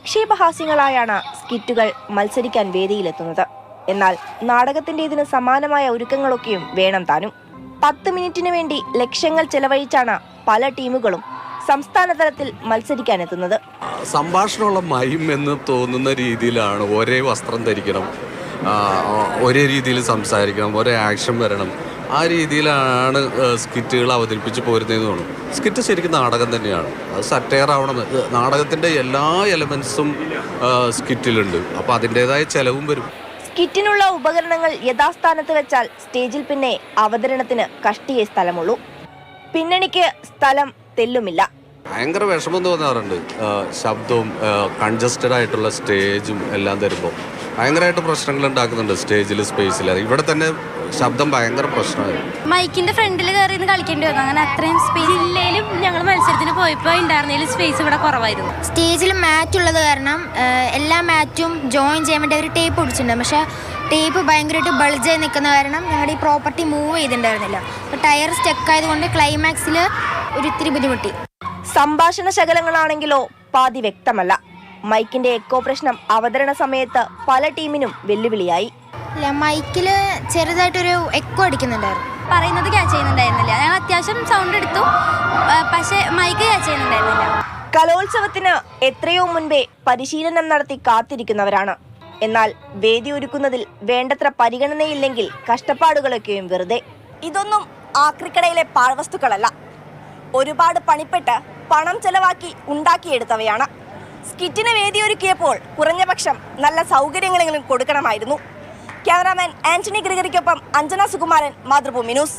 ആക്ഷേപഹാസ്യങ്ങളായാണ് സ്കിറ്റുകൾ മത്സരിക്കാൻ വേദിയിലെത്തുന്നത്. എന്നാൽ നാടകത്തിൻ്റെതിന് സമാനമായ ഒരുക്കങ്ങളൊക്കെയും വേണം താനും. 10 മിനിറ്റിന് വേണ്ടി ലക്ഷങ്ങൾ ചെലവഴിച്ചാണ് പല ടീമുകളും സംസ്ഥാന തലത്തിൽ മത്സരിക്കാനെത്തുന്നത്. സംഭാഷണമുള്ള മയം എന്ന് തോന്നുന്ന രീതിയിലാണ് ഒരേ വസ്ത്രം ധരിക്കണം, ഒരേ രീതിയിൽ സംസാരിക്കണം, ഒരേ ആക്ഷൻ വരണം. ആ രീതിയിലാണ് സ്കിറ്റുകൾ അവതരിപ്പിച്ച് പോരുന്നതെന്ന് തോന്നുന്നു. സ്കിറ്റ് ശരിക്കും നാടകം തന്നെയാണ്. അത് സറ്റയർ ആവണം. നാടകത്തിൻ്റെ എല്ലാ എലമെൻസും സ്കിറ്റിലുണ്ട്. അപ്പോൾ അതിൻ്റേതായ ചെലവും വരും. സ്കിറ്റിനുള്ള ഉപകരണങ്ങൾ യഥാസ്ഥാനത്ത് വെച്ചാൽ സ്റ്റേജിൽ പിന്നെ അവതരണത്തിന് കഷ്ടിയേ സ്ഥലമുള്ളൂ. പിന്നണിക്ക് സ്ഥലം തെല്ലുമില്ല. ഭയങ്കര വിഷമം തോന്നാറുണ്ട്. ശബ്ദവും കൺജസ്റ്റഡ് ആയിട്ടുള്ള സ്റ്റേജും എല്ലാം തരുമ്പോൾ ഭയങ്കരമായിട്ട് പ്രശ്നങ്ങൾ ഉണ്ടാക്കുന്നുണ്ട്. സ്റ്റേജിൽ സ്പേസിൽ ഇവിടെ തന്നെ ശബ്ദം ഭയങ്കര പ്രശ്നമായി. മൈക്കിന്റെ ഫ്രണ്ടിൽ കയറി കളിക്കേണ്ടി വന്നു. അങ്ങനെ അത്രയും സ്പേസ് ഇല്ലേലും ഞങ്ങൾ മത്സരത്തിന് പോയപ്പോൾ ഉണ്ടായിരുന്നതിൽ സ്പേസ് ഇവിടെ കുറവായിരുന്നു. സ്റ്റേജിൽ മാറ്റ് ഉള്ളത് കാരണം എല്ലാ മാറ്റും ജോയിൻ ചെയ്യാൻ വേണ്ടി ഒരു ടേപ്പ് ഒടിച്ചിട്ടുണ്ട്. പക്ഷേ ടേപ്പ് ഭയങ്കരമായിട്ട് ബൾജായി നിൽക്കുന്ന കാരണം ഞങ്ങളുടെ ഈ പ്രോപ്പർട്ടി മൂവ് ചെയ്തിട്ടുണ്ടായിരുന്നില്ല. അപ്പോൾ ടയർ സ്റ്റക്ക് ആയതുകൊണ്ട് ക്ലൈമാക്സിൽ ഒരു ഇത്തിരി ബുദ്ധിമുട്ടി. സംഭാഷണ ശകലങ്ങളാണെങ്കിലോ പാതി വ്യക്തമല്ല. മൈക്കിന്റെ എക്കോ പ്രശ്നം അവതരണ സമയത്ത് പല ടീമിനും വെല്ലുവിളിയായി. മൈക്കിൽ ചെറുതായിട്ടൊരു എക്കോ അടിക്കുന്നുണ്ടായിരുന്നു. പറയുന്നത് ക്യാച്ച് ചെയ്യുന്നുണ്ടായിരുന്നില്ല. ഞങ്ങൾ അത്യാവശ്യം സൗണ്ട് എടുത്തു, പക്ഷേ മൈക്ക് ക്യാച്ച് ചെയ്യുന്നുണ്ടായിരുന്നില്ല. കലോത്സവത്തിന് എത്രയോ മുൻപേ പരിശീലനം നടത്തി കാത്തിരിക്കുന്നവരാണ്. എന്നാൽ വേദി ഒരുക്കുന്നതിൽ വേണ്ടത്ര പരിഗണനയില്ലെങ്കിൽ കഷ്ടപ്പാടുകളൊക്കെയും വെറുതെ. ഇതൊന്നും ആക്രിക്കടയിലെ പാഴ്വസ്തുക്കളല്ല. ഒരുപാട് പണിപ്പെട്ട് പണം ചെലവാക്കി ഉണ്ടാക്കിയെടുത്തവയാണ്. സ്കിറ്റിന് വേദിയൊരുക്കിയപ്പോൾ കുറഞ്ഞപക്ഷം നല്ല സൗകര്യങ്ങളെങ്കിലും കൊടുക്കണമായിരുന്നു. ക്യാമറാമാൻ ആന്റണി ഗ്രിഗറിക്കൊപ്പം അഞ്ജന സുകുമാരൻ, മാതൃഭൂമി ന്യൂസ്.